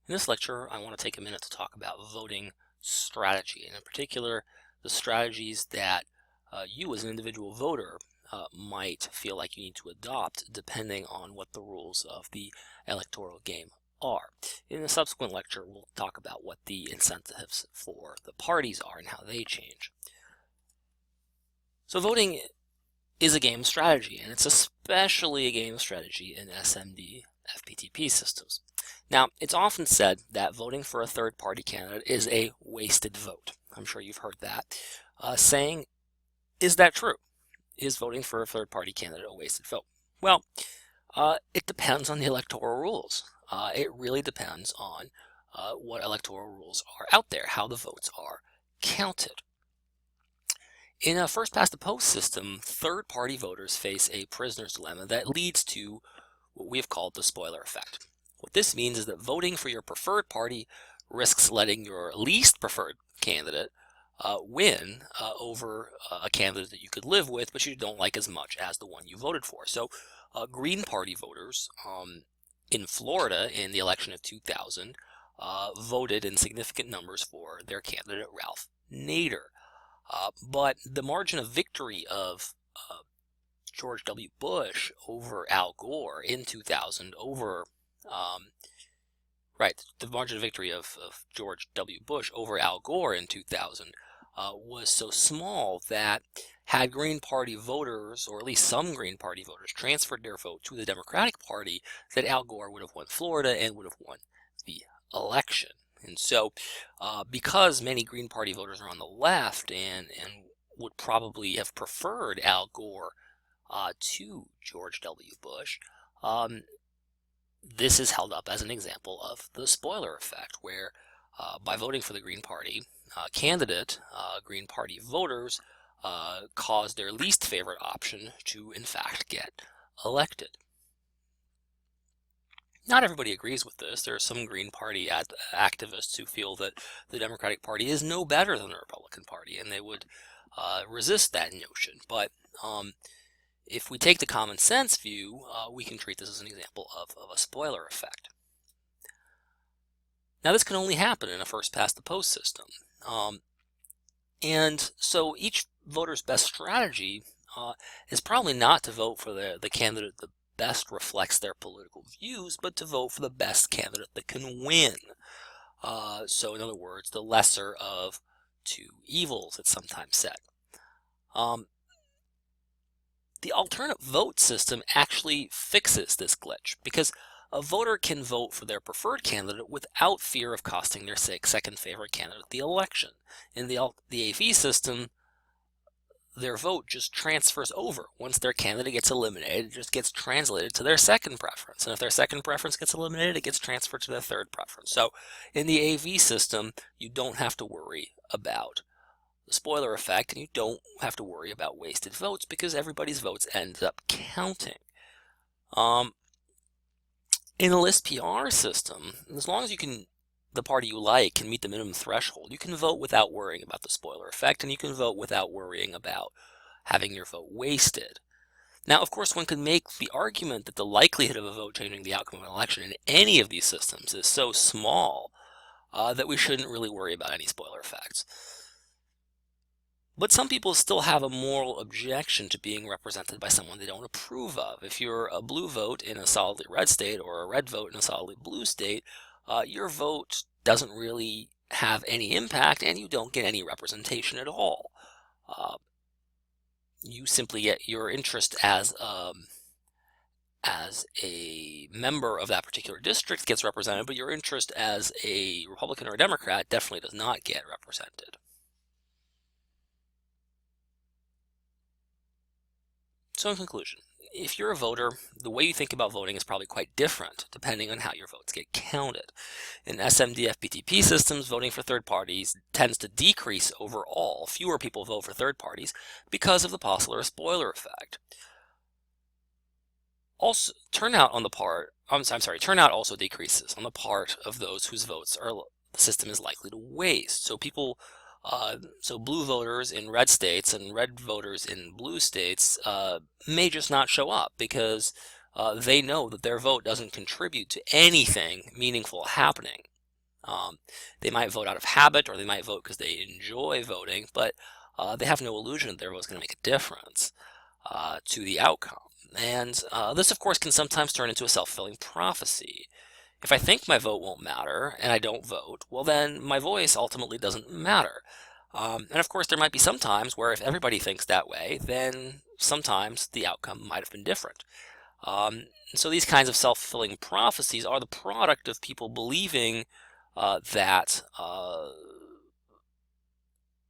In this lecture, I want to take a minute to talk about voting strategy, and in particular, the strategies that you as an individual voter might feel like you need to adopt depending on what the rules of the electoral game are. In a subsequent lecture, we'll talk about what the incentives for the parties are and how they change. So voting is a game of strategy, and it's especially a game of strategy in SMD FPTP systems. Now, it's often said that voting for a third-party candidate is a wasted vote. I'm sure you've heard that saying. Is that true? Is voting for a third-party candidate a wasted vote? Well, it depends on the electoral rules. It really depends on what electoral rules are out there, how the votes are counted. In a first-past-the-post system, third-party voters face a prisoner's dilemma that leads to what we have called the spoiler effect. What this means is that voting for your preferred party risks letting your least preferred candidate win over a candidate that you could live with, but you don't like as much as the one you voted for. So Green Party voters in Florida in the election of 2000 voted in significant numbers for their candidate, Ralph Nader. But the margin of victory of George W. Bush over Al Gore in 2000 over the margin of victory of George W. Bush over Al Gore in 2000 was so small that had Green Party voters, or at least some Green Party voters, transferred their vote to the Democratic Party, that Al Gore would have won Florida and would have won the election. And so because many Green Party voters are on the left and would probably have preferred Al Gore to George W. Bush, this is held up as an example of the spoiler effect, where by voting for the Green Party candidate, Green Party voters caused their least favorite option to, in fact, get elected. Not everybody agrees with this. There are some Green Party activists who feel that the Democratic Party is no better than the Republican Party, and they would resist that notion. But if we take the common sense view, we can treat this as an example of a spoiler effect. Now, this can only happen in a first-past-the-post system. And so each voter's best strategy is probably not to vote for the candidate that best reflects their political views, but to vote for the best candidate that can win. So in other words, the lesser of two evils, it's sometimes said. The alternate vote system actually fixes this glitch, because a voter can vote for their preferred candidate without fear of costing their second favorite candidate the election. In the AV system, their vote just transfers over. Once their candidate gets eliminated, it just gets translated to their second preference. And if their second preference gets eliminated, it gets transferred to their third preference. So in the AV system, you don't have to worry about the spoiler effect, and you don't have to worry about wasted votes because everybody's votes end up counting. In a list PR system, as long as the party you like can meet the minimum threshold, you can vote without worrying about the spoiler effect, and you can vote without worrying about having your vote wasted. Now, of course, one could make the argument that the likelihood of a vote changing the outcome of an election in any of these systems is so small that we shouldn't really worry about any spoiler effects. But some people still have a moral objection to being represented by someone they don't approve of. If you're a blue vote in a solidly red state or a red vote in a solidly blue state, your vote doesn't really have any impact and you don't get any representation at all. You simply get your interest as a member of that particular district gets represented, but your interest as a Republican or a Democrat definitely does not get represented. So in conclusion, if you're a voter, the way you think about voting is probably quite different depending on how your votes get counted. In SMD FPTP systems, voting for third parties tends to decrease overall. Fewer people vote for third parties because of the possible spoiler effect. Also, turnout also decreases on the part of those whose votes the system is likely to waste. So blue voters in red states and red voters in blue states may just not show up because they know that their vote doesn't contribute to anything meaningful happening. They might vote out of habit, or they might vote because they enjoy voting, but they have no illusion that their vote is going to make a difference to the outcome. And this, of course, can sometimes turn into a self-fulfilling prophecy. If I think my vote won't matter and I don't vote, well, then my voice ultimately doesn't matter. And of course, there might be some times where if everybody thinks that way, then sometimes the outcome might have been different. So these kinds of self-fulfilling prophecies are the product of people believing that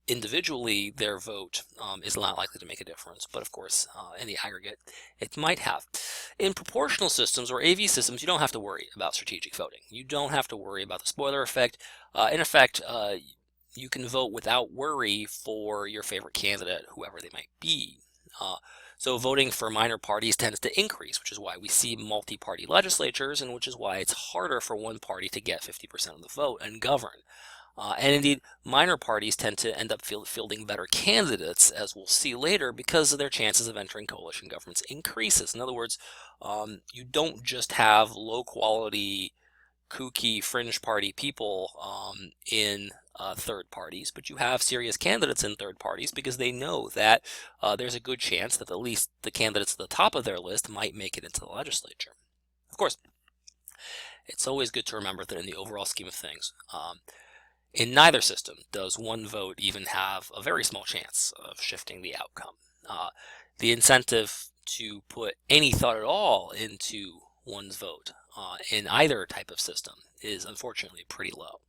individually their vote is not likely to make a difference, but of course in the aggregate it might have. In proportional systems or AV systems, you don't have to worry about strategic voting. You don't have to worry about the spoiler effect. In effect, you can vote without worry for your favorite candidate, whoever they might be. So voting for minor parties tends to increase, which is why we see multi-party legislatures, and which is why it's harder for one party to get 50% of the vote and govern. And indeed, minor parties tend to end up fielding better candidates, as we'll see later, because their chances of entering coalition governments increases. In other words, you don't just have low-quality, kooky, fringe party people in third parties, but you have serious candidates in third parties because they know that there's a good chance that at least the candidates at the top of their list might make it into the legislature. Of course, it's always good to remember that in the overall scheme of things, in neither system does one vote even have a very small chance of shifting the outcome. The incentive to put any thought at all into one's vote in either type of system is unfortunately pretty low.